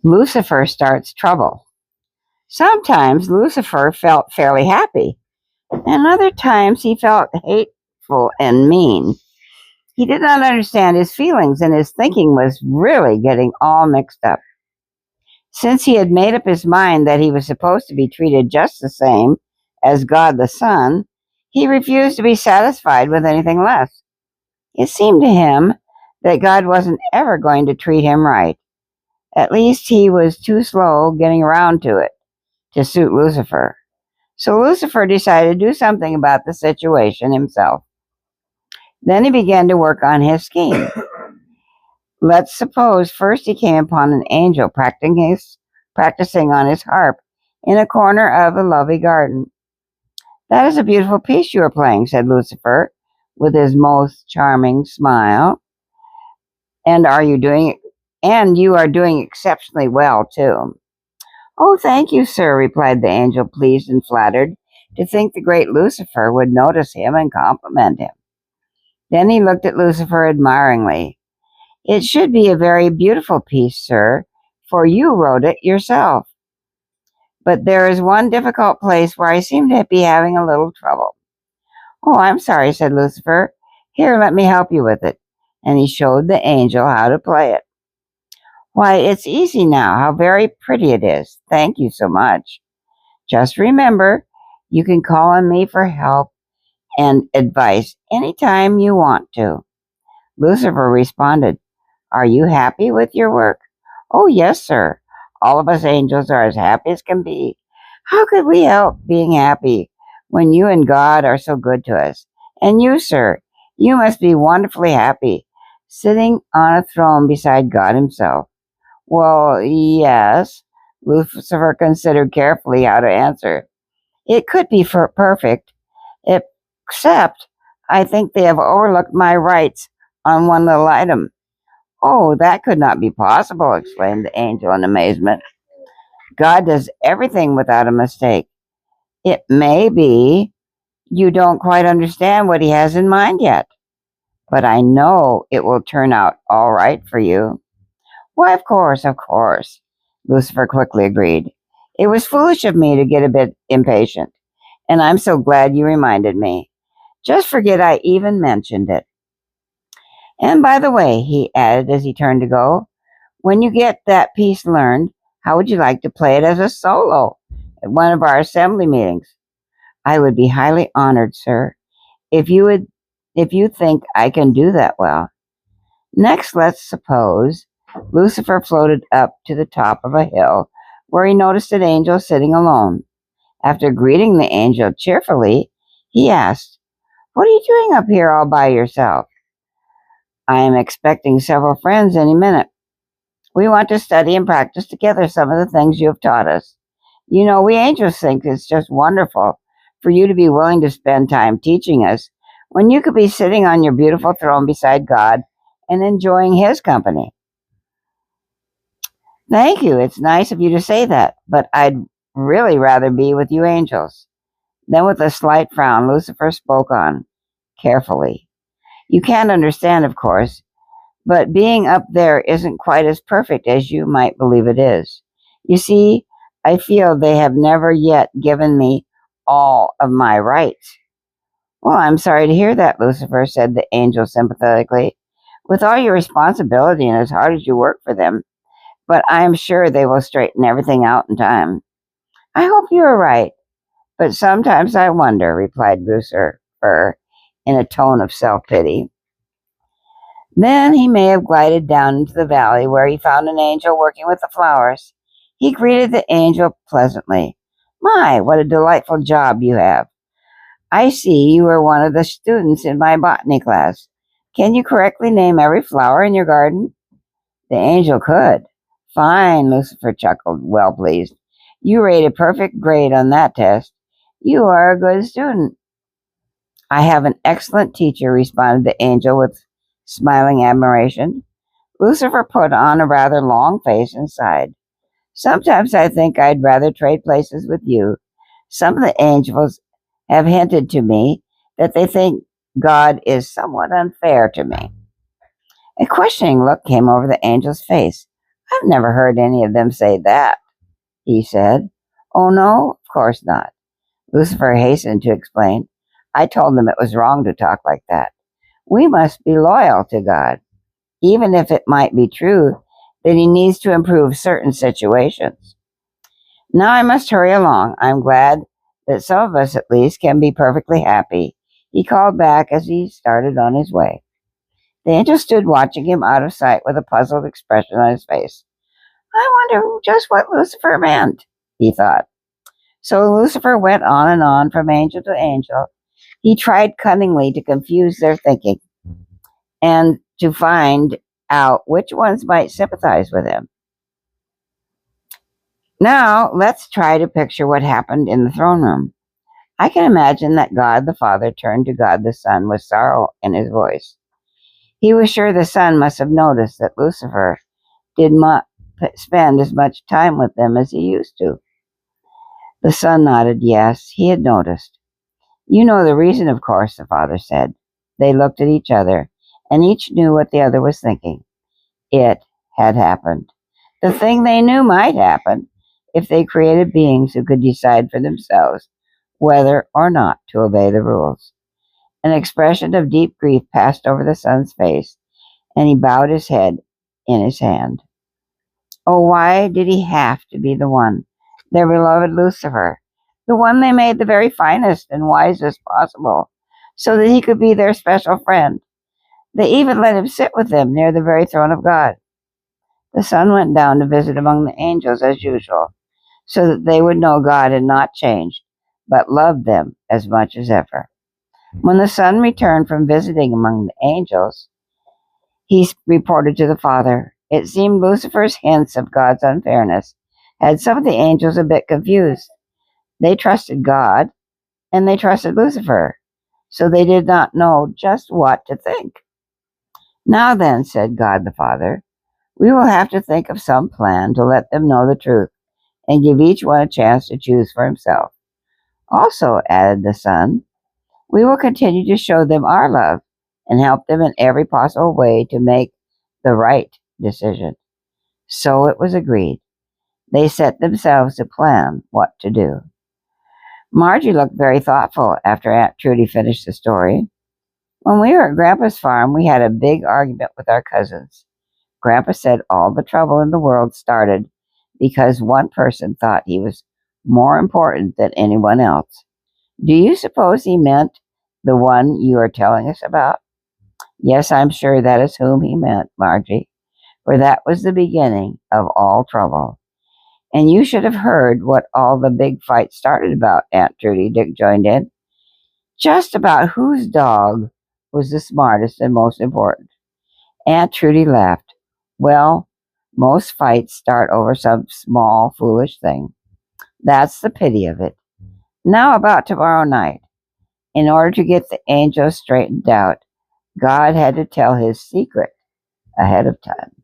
Lucifer starts trouble. Sometimes Lucifer felt fairly happy, and other times he felt hateful and mean. He did not understand his feelings, and his thinking was really getting all mixed up. Since he had made up his mind that he was supposed to be treated just the same as God the Son, he refused to be satisfied with anything less. It seemed to him that God wasn't ever going to treat him right. At least he was too slow getting around to it to suit Lucifer. So Lucifer decided to do something about the situation himself. Then he began to work on his scheme. Let's suppose first he came upon an angel practicing on his harp in a corner of a lovely garden. "That is a beautiful piece you are playing," said Lucifer, with his most charming smile. And you are doing exceptionally well, too." "Oh, thank you, sir," replied the angel, pleased and flattered to think the great Lucifer would notice him and compliment him. Then he looked at Lucifer admiringly. "It should be a very beautiful piece, sir, for you wrote it yourself. But there is one difficult place where I seem to be having a little trouble." "Oh, I'm sorry," said Lucifer. "Here, let me help you with it." And he showed the angel how to play it. "Why, it's easy now. How very pretty it is. Thank you so much. Just remember, you can call on me for help and advice anytime you want to." Lucifer responded, "Are you happy with your work?" "Oh, yes, sir. All of us angels are as happy as can be. How could we help being happy when you and God are so good to us? And you, sir, you must be wonderfully happy, sitting on a throne beside God himself." "Well, yes." Lucifer considered carefully how to answer. "It could be perfect, except I think they have overlooked my rights on one little item." "Oh, that could not be possible," exclaimed the angel in amazement. "God does everything without a mistake. It may be you don't quite understand what he has in mind yet, but I know it will turn out all right for you." "Why, of course," Lucifer quickly agreed. "It was foolish of me to get a bit impatient, and I'm so glad you reminded me. Just forget I even mentioned it. And by the way," he added as he turned to go, "when you get that piece learned, how would you like to play it as a solo at one of our assembly meetings?" "I would be highly honored, sir, if you think I can do that well." Next, let's suppose Lucifer floated up to the top of a hill where he noticed an angel sitting alone. After greeting the angel cheerfully, he asked, "What are you doing up here all by yourself?" "I am expecting several friends any minute. We want to study and practice together some of the things you have taught us. You know, we angels think it's just wonderful for you to be willing to spend time teaching us when you could be sitting on your beautiful throne beside God and enjoying his company." "Thank you. It's nice of you to say that, but I'd really rather be with you angels." Then with a slight frown, Lucifer spoke on, carefully. "You can't understand, of course, but being up there isn't quite as perfect as you might believe it is. You see, I feel they have never yet given me all of my rights." "Well, I'm sorry to hear that, Lucifer," said the angel sympathetically. "With all your responsibility and as hard as you work for them, but I am sure they will straighten everything out in time." "I hope you are right, but sometimes I wonder," replied Lucifer in a tone of self-pity. Then he may have glided down into the valley where he found an angel working with the flowers. He greeted the angel pleasantly. "My, what a delightful job you have. I see you are one of the students in my botany class. Can you correctly name every flower in your garden?" The angel could. "Fine," Lucifer chuckled, well pleased. "You rate a perfect grade on that test. You are a good student." "I have an excellent teacher," responded the angel with smiling admiration. Lucifer put on a rather long face and sighed. "Sometimes I think I'd rather trade places with you. Some of the angels have hinted to me that they think God is somewhat unfair to me." A questioning look came over the angel's face. I've never heard any of them say that, he said. Oh, no, of course not. Lucifer hastened to explain. I told them it was wrong to talk like that. We must be loyal to God, even if it might be true that he needs to improve certain situations. Now I must hurry along. I'm glad that some of us at least can be perfectly happy, he called back as he started on his way. The angel stood watching him out of sight with a puzzled expression on his face. I wonder just what Lucifer meant, he thought. So Lucifer went on and on from angel to angel. He tried cunningly to confuse their thinking and to find out which ones might sympathize with him. Now, let's try to picture what happened in the throne room. I can imagine that God the Father turned to God the Son with sorrow in his voice. He was sure the Son must have noticed that Lucifer did not spend as much time with them as he used to. The Son nodded yes, he had noticed. You know the reason, of course, the Father said. They looked at each other, and each knew what the other was thinking. It had happened. The thing they knew might happen if they created beings who could decide for themselves whether or not to obey the rules. An expression of deep grief passed over the Son's face, and he bowed his head in his hand. Oh, why did he have to be the one, their beloved Lucifer, the one they made the very finest and wisest possible, so that he could be their special friend? They even let him sit with them near the very throne of God. The Son went down to visit among the angels as usual, so that they would know God had not changed, but loved them as much as ever. When the Son returned from visiting among the angels, he reported to the Father. It seemed Lucifer's hints of God's unfairness had some of the angels a bit confused. They trusted God, and they trusted Lucifer, so they did not know just what to think. Now then, said God the Father, we will have to think of some plan to let them know the truth and give each one a chance to choose for himself. Also, added the Son, we will continue to show them our love and help them in every possible way to make the right decision. So it was agreed. They set themselves to plan what to do. Margie looked very thoughtful after Aunt Trudy finished the story. When we were at Grandpa's farm, we had a big argument with our cousins. Grandpa said all the trouble in the world started because one person thought he was more important than anyone else. Do you suppose he meant the one you are telling us about? Yes, I'm sure that is whom he meant, Margie, for that was the beginning of all trouble. And you should have heard what all the big fight started about, Aunt Trudy, Dick joined in. Just about whose dog was the smartest and most important. Aunt Trudy laughed. Well, most fights start over some small, foolish thing. That's the pity of it. Now about tomorrow night. In order to get the angels straightened out, God had to tell his secret ahead of time.